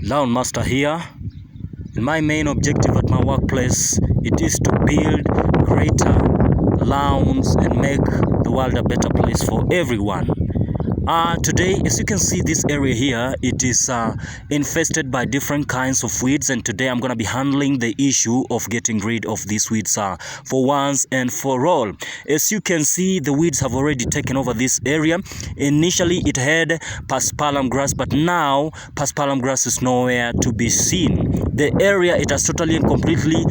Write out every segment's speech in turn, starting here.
Lawn Master here. My main objective at my workplace, it is to build greater lawns and make the world a better place for everyone. Today, as you can see, this area here, it is infested by different kinds of weeds, and today I'm going to be handling the issue of getting rid of these weeds for once and for all. As you can see, the weeds have already taken over this area. Initially, it had paspalum grass, but now paspalum grass is nowhere to be seen. The area, it has totally and completely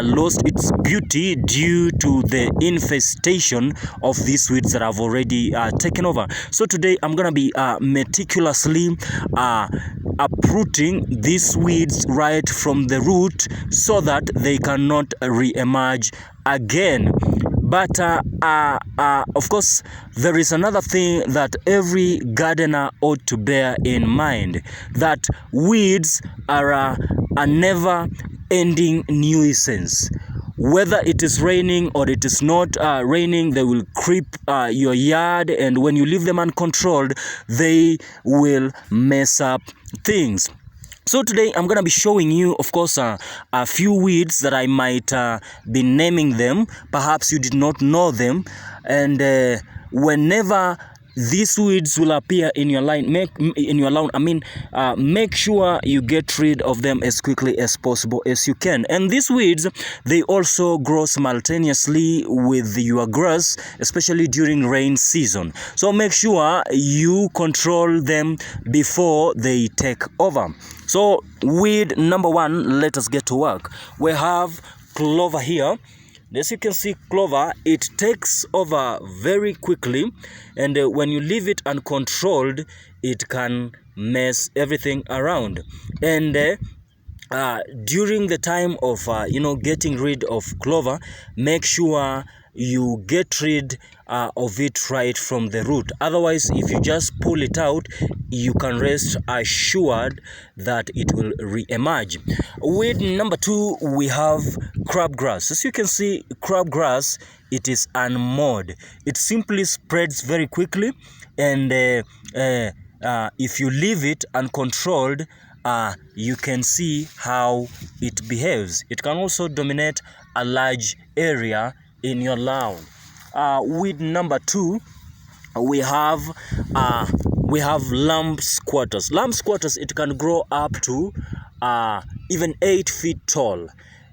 lost its beauty due to the infestation of these weeds that have already taken over. So today I'm gonna be meticulously uprooting these weeds right from the root so that they cannot re-emerge again. But of course, there is another thing that every gardener ought to bear in mind, that weeds are a never-ending nuisance. Whether it is raining or it is not raining, they will creep your yard, and when you leave them uncontrolled, they will mess up things. So today I'm going to be showing you, of course, a few weeds that I might be naming them. Perhaps you did not know them, and whenever these weeds will appear in your line, make sure you get rid of them as quickly as possible as you can. And these weeds, they also grow simultaneously with your grass, especially during rain season. So make sure you control them before they take over. So weed number one, let us get to work. We have clover here. As you can see, clover, it takes over very quickly, and when you leave it uncontrolled, it can mess everything around. And during the time of getting rid of clover, make sure you get rid of it right from the root. Otherwise, if you just pull it out, you can rest assured that it will re-emerge. Weed number two, we have crabgrass. As you can see, crabgrass, it is unmowed. It simply spreads very quickly, and if you leave it uncontrolled, you can see how it behaves. It can also dominate a large area in your lawn. Weed number two, we have lamb squatters. Lamb squatters, it can grow up to even 8 feet tall,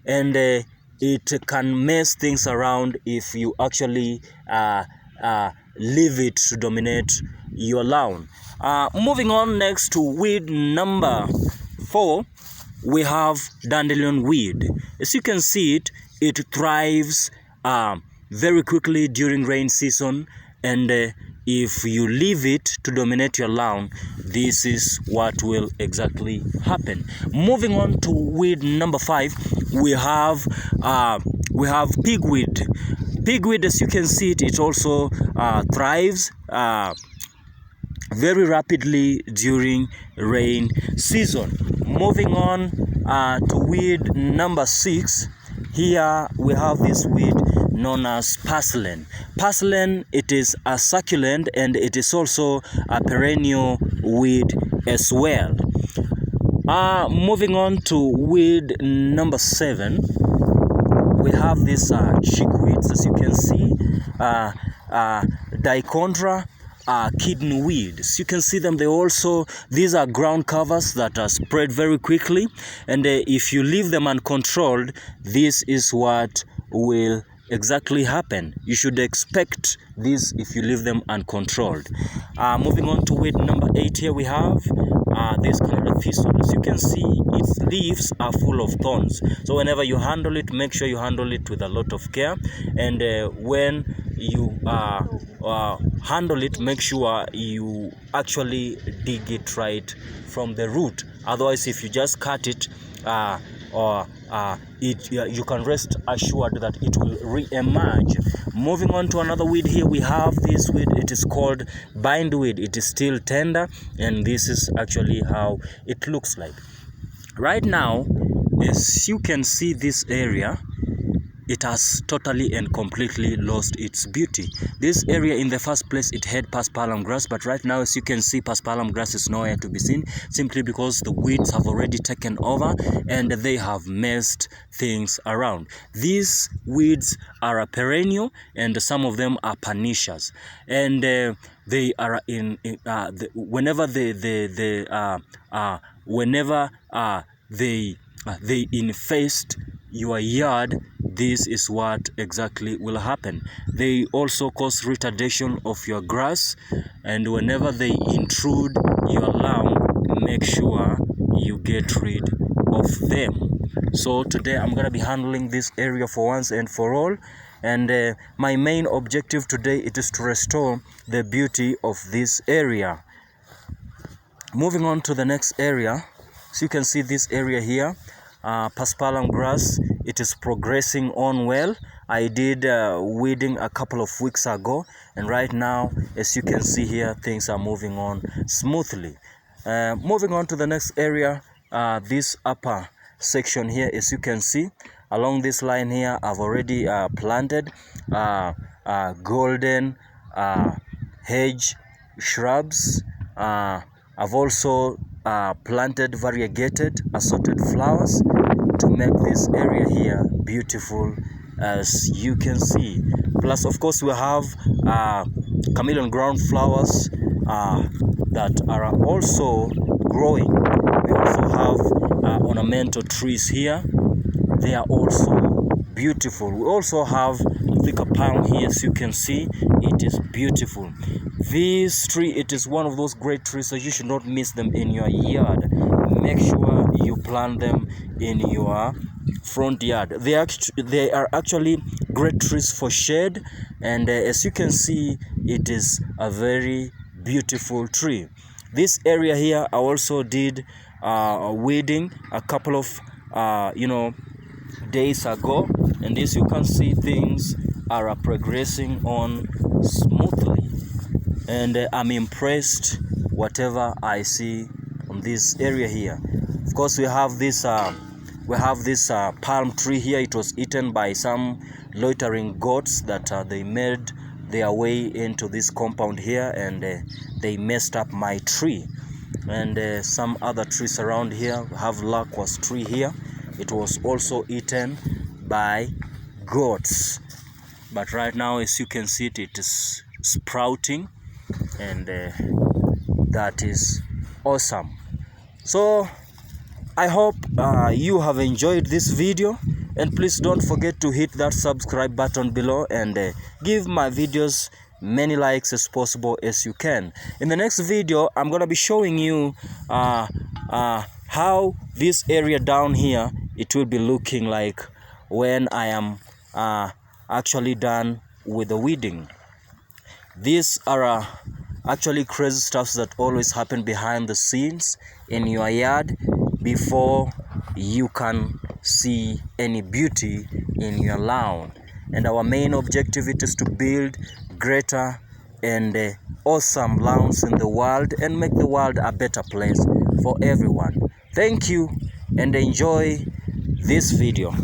and it can mess things around if you actually leave it to dominate your lawn. Moving on next to weed number 4, we have dandelion weed. As you can see it thrives very quickly during rain season, and if you leave it to dominate your lawn, this is what will exactly happen. Moving on to weed number 5, we have pigweed. Pigweed, as you can see it also thrives very rapidly during rain season. Moving on to weed number 6, here we have this weed known as purslane. Purslane, it is a succulent, and it is also a perennial weed as well. Moving on to weed number 7, we have these chickweeds. As you can see, Dichondra kidney weed. As you can see them, these are ground covers that are spread very quickly, and if you leave them uncontrolled, this is what will exactly happen. You should expect this if you leave them uncontrolled. Moving on to weed number 8, here we have this Canada thistle. As you can see, its leaves are full of thorns, so whenever you handle it, make sure you handle it with a lot of care, and when you handle it, make sure you actually dig it right from the root. Otherwise, if you just cut it, you can rest assured that it will re-emerge. Moving on to another weed, here we have this weed. It is called bindweed. It is still tender, and this is actually how it looks like. Right now, as you can see, this area, it has totally and completely lost its beauty. This area in the first place, it had paspalum grass, but right now, as you can see, paspalum grass is nowhere to be seen, simply because the weeds have already taken over and they have messed things around. These weeds are a perennial and some of them are pernicious, and they are whenever they infest your yard, this is what exactly will happen. They also cause retardation of your grass, and whenever they intrude your lawn, make sure you get rid of them. So today I'm gonna be handling this area for once and for all, and my main objective today, it is to restore the beauty of this area. Moving on to the next area, so you can see this area here, paspalum grass, it is progressing on well. I did weeding a couple of weeks ago, and right now, as you can see here, things are moving on smoothly. Moving on to the next area, this upper section here, as you can see, along this line here, I've already planted golden hedge shrubs. I've also planted variegated assorted flowers to make this area here beautiful, as you can see. Plus, of course, we have chameleon ground flowers that are also growing. We also have ornamental trees here. They are also beautiful. We also have thicker palm here, as you can see. It is beautiful. This tree, it is one of those great trees, so you should not miss them in your yard. Make sure you plant them in your front yard. They are actually great trees for shade, and as you can see, it is a very beautiful tree. This area here, I also did weeding a couple of days ago, and as you can see, things are progressing on smoothly, and I'm impressed whatever I see on this area here. Of course, we have this palm tree here. It was eaten by some loitering goats that they made their way into this compound here, and they messed up my tree. And some other trees around here. We have lacquer's tree here. It was also eaten by goats, but right now, as you can see, it is sprouting, and that is awesome. So I hope you have enjoyed this video, and please don't forget to hit that subscribe button below, and give my videos many likes as possible as you can. In the next video, I'm gonna be showing you how this area down here, it will be looking like when I am actually done with the weeding. These are actually crazy stuff that always happen behind the scenes in your yard before you can see any beauty in your lawn. And our main objective, it is to build greater and awesome lawns in the world, and make the world a better place for everyone. Thank you, and enjoy this video.